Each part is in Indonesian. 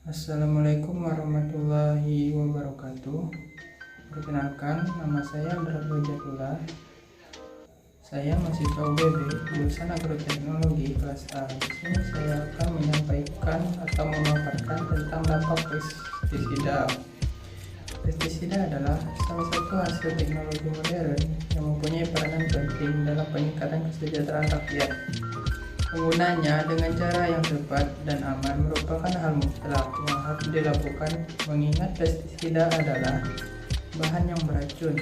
Assalamualaikum warahmatullahi wabarakatuh. Perkenalkan, nama saya Abdul Jatullah. Saya mahasiswa UBB jurusan Agroteknologi kelas A. Di sini saya akan menyampaikan atau memaparkan tentang dampak pestisida. Pestisida adalah salah satu hasil teknologi modern yang mempunyai peranan penting dalam peningkatan kesejahteraan rakyat. Penggunanya dengan cara yang tepat dan aman merupakan hal mutlak yang harus dilakukan, mengingat pestisida adalah bahan yang beracun.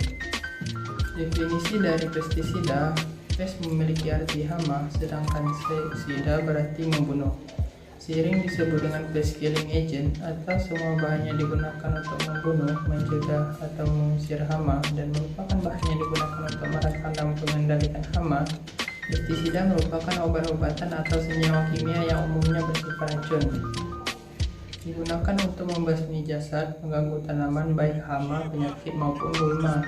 Definisi dari pestisida: pes memiliki arti hama, sedangkan sida berarti membunuh. Sering disebut dengan pest killing agent atau semua bahan yang digunakan untuk membunuh, mencegah, atau mengusir hama dan merupakan bahan yang digunakan untuk merangsang dan mengendalikan hama. Pestisida merupakan obat-obatan atau senyawa kimia yang umumnya bersifat racun. Digunakan untuk membasmi jasad, mengganggu tanaman baik hama, penyakit maupun gulma.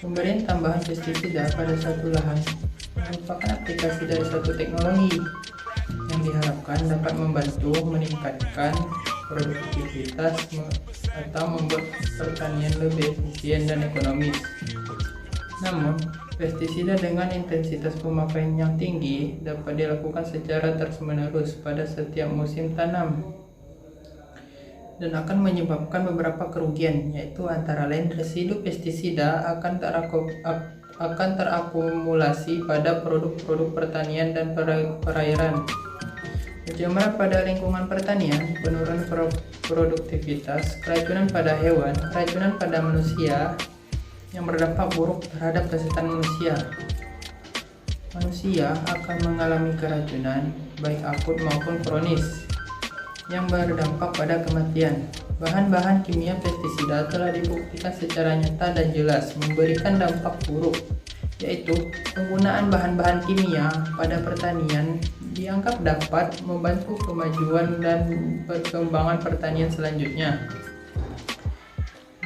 Pemberian tambahan pestisida pada satu lahan merupakan aplikasi dari suatu teknologi yang diharapkan dapat membantu meningkatkan produktivitas atau membuat pertanian lebih efisien dan ekonomis. Namun, pestisida dengan intensitas pemakaian yang tinggi dapat dilakukan secara terus-menerus pada setiap musim tanam dan akan menyebabkan beberapa kerugian, yaitu antara lain residu pestisida akan terakumulasi pada produk-produk pertanian dan perairan, pencemaran pada lingkungan pertanian, penurunan produktivitas, keracunan pada hewan, keracunan pada manusia yang berdampak buruk terhadap kesehatan manusia. Manusia akan mengalami keracunan baik akut maupun kronis yang berdampak pada kematian. Bahan-bahan kimia pestisida telah dibuktikan secara nyata dan jelas memberikan dampak buruk, yaitu penggunaan bahan-bahan kimia pada pertanian dianggap dapat membantu kemajuan dan perkembangan pertanian selanjutnya.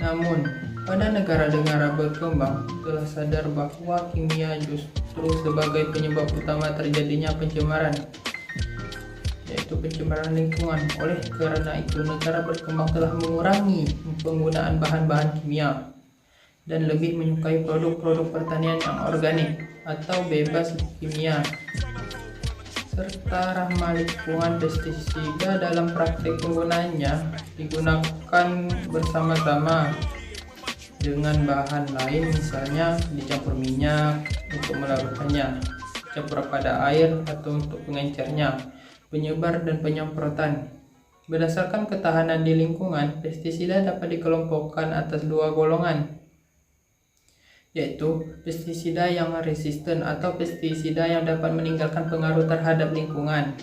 Namun, pada negara-negara berkembang telah sadar bahwa kimia justru sebagai penyebab utama terjadinya pencemaran, yaitu pencemaran lingkungan. Oleh karena itu, negara berkembang telah mengurangi penggunaan bahan-bahan kimia dan lebih menyukai produk-produk pertanian yang organik atau bebas kimia, serta ramah lingkungan. Pestisida dalam praktik penggunaannya digunakan bersama-sama dengan bahan lain, misalnya dicampur minyak untuk melarutkannya, campur pada air atau untuk pengencernya, penyebar dan penyemprotan. Berdasarkan ketahanan di lingkungan, pestisida dapat dikelompokkan atas dua golongan, yaitu pestisida yang resisten atau pestisida yang dapat meninggalkan pengaruh terhadap lingkungan,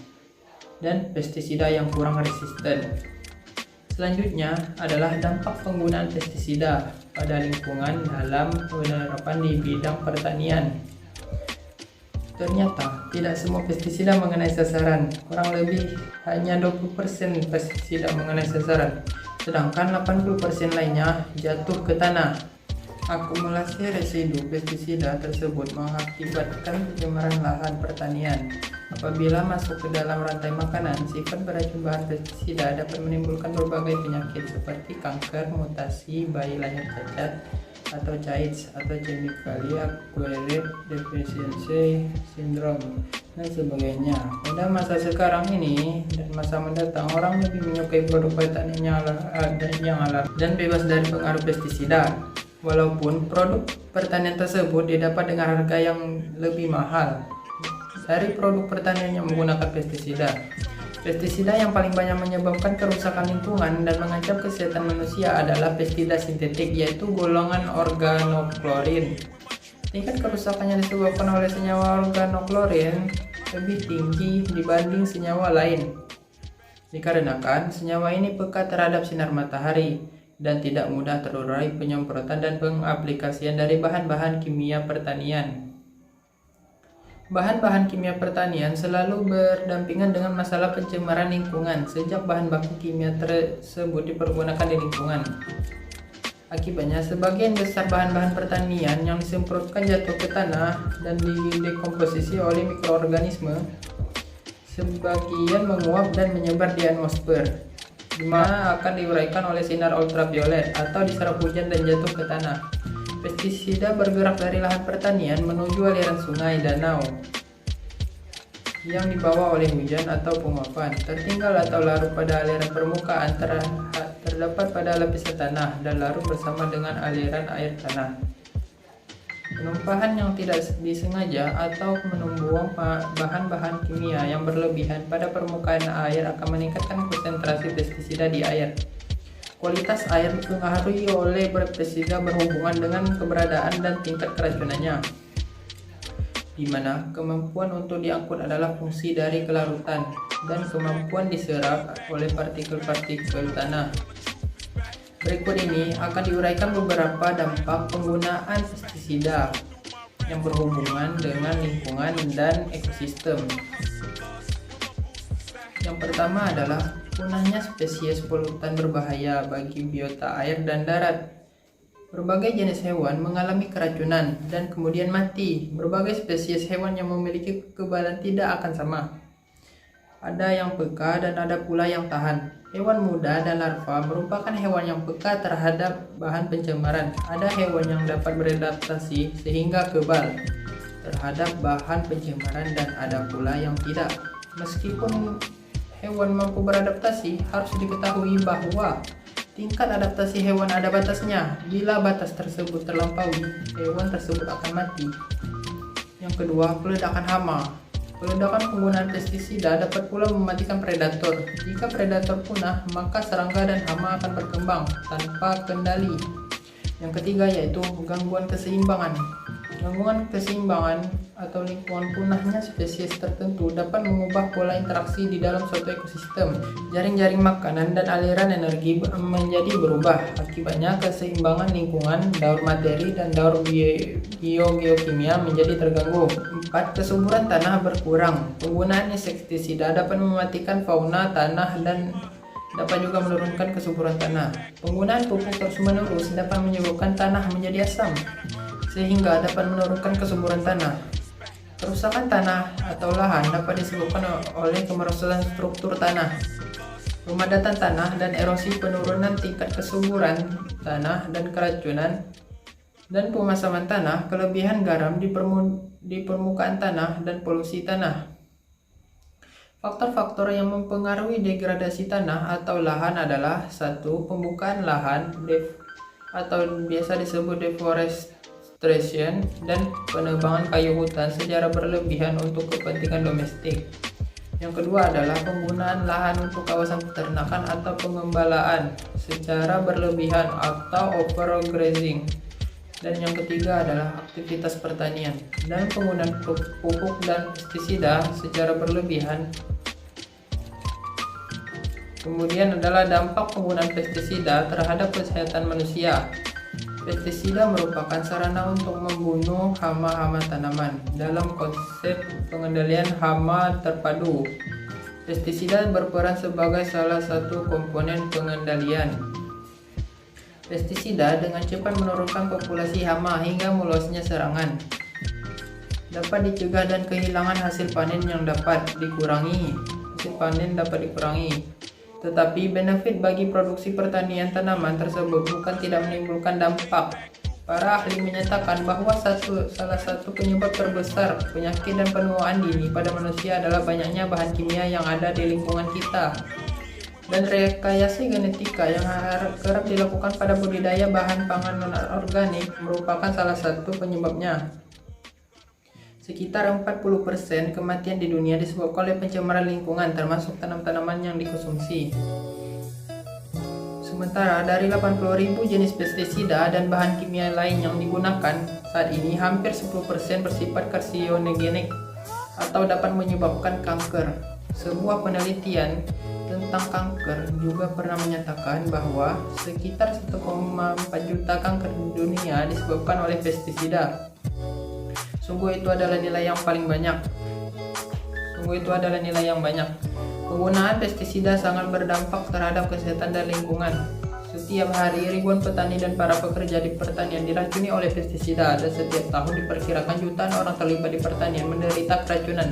dan pestisida yang kurang resisten. Selanjutnya adalah dampak penggunaan pestisida pada lingkungan dalam penerapan di bidang pertanian. Ternyata tidak semua pestisida mengenai sasaran, kurang lebih hanya 20% pestisida mengenai sasaran, sedangkan 80% lainnya jatuh ke tanah. Akumulasi residu pestisida tersebut mengakibatkan pencemaran lahan pertanian. Apabila masuk ke dalam rantai makanan, sifat beracun bahan pestisida dapat menimbulkan berbagai penyakit seperti kanker, mutasi, bayi lahir cacat, atau CAIDS atau Chemically Acquired Deficiency Syndrome, dan sebagainya. Pada masa sekarang ini dan masa mendatang, orang lebih menyukai produk pertanian yang alami dan bebas dari pengaruh pestisida. Walaupun produk pertanian tersebut didapat dengan harga yang lebih mahal dari produk pertanian yang menggunakan pestisida. Pestisida yang paling banyak menyebabkan kerusakan lingkungan dan mengancam kesehatan manusia adalah pestisida sintetik, yaitu golongan organoklorin. Tingkat kerusakan yang disebabkan oleh senyawa organoklorin lebih tinggi dibanding senyawa lain, dikarenakan senyawa ini peka terhadap sinar matahari dan tidak mudah terurai penyemprotan dan pengaplikasian dari bahan-bahan kimia pertanian. Bahan-bahan kimia pertanian selalu berdampingan dengan masalah pencemaran lingkungan sejak bahan baku kimia tersebut dipergunakan di lingkungan. Akibatnya, sebagian besar bahan-bahan pertanian yang disemprotkan jatuh ke tanah dan didekomposisi oleh mikroorganisme. Sebagian menguap dan menyebar di atmosfer. di mana akan diuraikan oleh sinar ultraviolet atau diserap hujan dan jatuh ke tanah. Pestisida bergerak dari lahan pertanian menuju aliran sungai, danau yang dibawa oleh hujan atau penguapan, tertinggal atau larut pada aliran permukaan, terdapat pada lapisan tanah, dan larut bersama dengan aliran air tanah. Penumpahan yang tidak disengaja atau membuang bahan-bahan kimia yang berlebihan pada permukaan air akan meningkatkan konsentrasi pestisida di air. Kualitas air dipengaruhi oleh pestisida berhubungan dengan keberadaan dan tingkat keracunannya, di mana kemampuan untuk diangkut adalah fungsi dari kelarutan dan kemampuan diserap oleh partikel-partikel tanah. Berikut ini akan diuraikan beberapa dampak penggunaan pestisida yang berhubungan dengan lingkungan dan ekosistem. Yang pertama adalah punahnya spesies polutan berbahaya bagi biota air dan darat. Berbagai jenis hewan mengalami keracunan dan kemudian mati. Berbagai spesies hewan yang memiliki kekebalan tidak akan sama. Ada yang peka dan ada pula yang tahan. Hewan muda dan larva merupakan hewan yang peka terhadap bahan pencemaran. Ada hewan yang dapat beradaptasi sehingga kebal terhadap bahan pencemaran dan ada pula yang tidak. Meskipun hewan mampu beradaptasi, harus diketahui bahwa tingkat adaptasi hewan ada batasnya. Bila batas tersebut terlampaui, hewan tersebut akan mati. Yang kedua, peledakan hama. Peledakan penggunaan pestisida dapat pula mematikan predator. Jika predator punah, maka serangga dan hama akan berkembang tanpa kendali. Yang ketiga yaitu gangguan keseimbangan. Gangguan keseimbangan atau lingkungan punahnya spesies tertentu dapat mengubah pola interaksi di dalam suatu ekosistem. Jaring-jaring makanan dan aliran energi menjadi berubah. Akibatnya keseimbangan lingkungan, daur materi, dan daur geokimia menjadi terganggu. 4. Kesuburan tanah berkurang. Penggunaan insektisida dapat mematikan fauna tanah dan dapat juga menurunkan kesuburan tanah. Penggunaan pupuk terus-menerus dapat menyebabkan tanah menjadi asam, sehingga dapat menurunkan kesuburan tanah. Kerusakan tanah atau lahan dapat disebabkan oleh kemerosotan struktur tanah, pemadatan tanah dan erosi, penurunan tingkat kesuburan tanah dan keracunan, dan pemasaman tanah, kelebihan garam di permukaan tanah, dan polusi tanah. Faktor-faktor yang mempengaruhi degradasi tanah atau lahan adalah 1. Pembukaan lahan atau biasa disebut deforestation dan penebangan kayu hutan secara berlebihan untuk kepentingan domestik. Yang kedua adalah penggunaan lahan untuk kawasan peternakan atau pengembalaan secara berlebihan atau overgrazing. Dan yang ketiga adalah aktivitas pertanian dan penggunaan pupuk dan pestisida secara berlebihan. Kemudian adalah dampak penggunaan pestisida terhadap kesehatan manusia. Pestisida merupakan sarana untuk membunuh hama-hama tanaman dalam konsep pengendalian hama terpadu. Pestisida berperan sebagai salah satu komponen pengendalian. Pestisida dengan cepat menurunkan populasi hama hingga meluasnya serangan. Dapat dicegah dan kehilangan hasil panen dapat dikurangi. Tetapi benefit bagi produksi pertanian tanaman tersebut bukan tidak menimbulkan dampak. Para ahli menyatakan bahwa salah satu penyebab terbesar penyakit dan penuaan dini pada manusia adalah banyaknya bahan kimia yang ada di lingkungan kita. Dan rekayasa genetika yang kerap dilakukan pada budidaya bahan pangan non-organik merupakan salah satu penyebabnya. Sekitar 40% kematian di dunia disebabkan oleh pencemaran lingkungan, termasuk tanam-tanaman yang dikonsumsi. Sementara dari 80.000 jenis pestisida dan bahan kimia lain yang digunakan, saat ini hampir 10% bersifat karsinogenik atau dapat menyebabkan kanker. Sebuah penelitian tentang kanker juga pernah menyatakan bahwa sekitar 1,4 juta kanker di dunia disebabkan oleh pestisida. Sungguh itu adalah nilai yang banyak. Penggunaan pestisida sangat berdampak terhadap kesehatan dan lingkungan. Setiap hari ribuan petani dan para pekerja di pertanian diracuni oleh pestisida, dan setiap tahun diperkirakan jutaan orang terlibat di pertanian menderita keracunan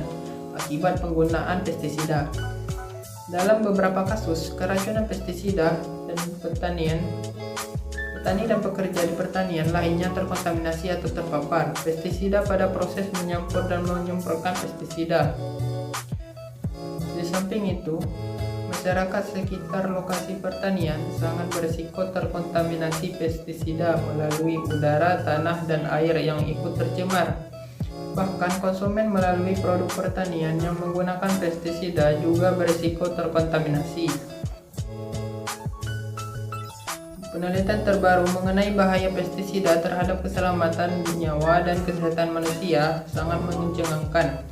akibat penggunaan pestisida. Dalam beberapa kasus, keracunan pestisida dan petani dan pekerja di pertanian lainnya terkontaminasi atau terpapar pestisida pada proses menyampur dan menyemprotkan pestisida. Di samping itu, masyarakat sekitar lokasi pertanian sangat berisiko terkontaminasi pestisida melalui udara, tanah, dan air yang ikut tercemar. Bahkan konsumen melalui produk pertanian yang menggunakan pestisida juga berisiko terkontaminasi. Penelitian terbaru mengenai bahaya pestisida terhadap keselamatan nyawa dan kesehatan manusia sangat mencengangkan.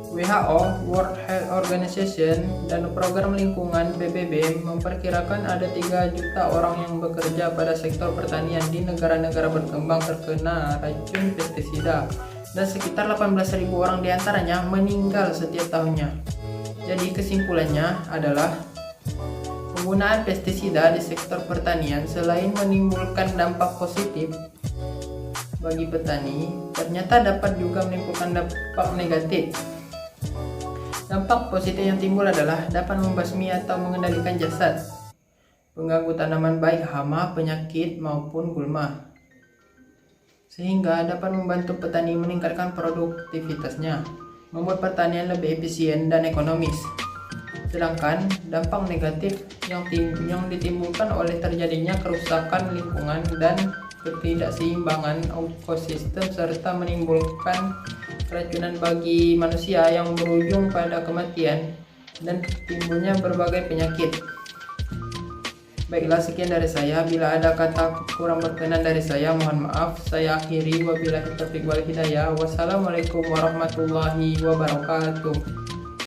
WHO, World Health Organization, dan Program Lingkungan PBB memperkirakan ada 3 juta orang yang bekerja pada sektor pertanian di negara-negara berkembang terkena racun pestisida, dan sekitar 18.000 orang diantaranya meninggal setiap tahunnya. Jadi kesimpulannya adalah penggunaan pestisida di sektor pertanian selain menimbulkan dampak positif bagi petani, ternyata dapat juga menimbulkan dampak negatif. Dampak positif yang timbul adalah dapat membasmi atau mengendalikan jasad, pengganggu tanaman baik hama, penyakit, maupun gulma, sehingga dapat membantu petani meningkatkan produktivitasnya, membuat pertanian lebih efisien dan ekonomis. Sedangkan dampak negatif yang ditimbulkan oleh terjadinya kerusakan lingkungan dan ketidakseimbangan ekosistem serta menimbulkan keracunan bagi manusia yang berujung pada kematian dan timbulnya berbagai penyakit. Baiklah, sekian dari saya. Bila ada kata kurang berkenan dari saya, mohon maaf. Saya akhiri, wabillahi taufiq wal hidayah. Wassalamualaikum warahmatullahi wabarakatuh.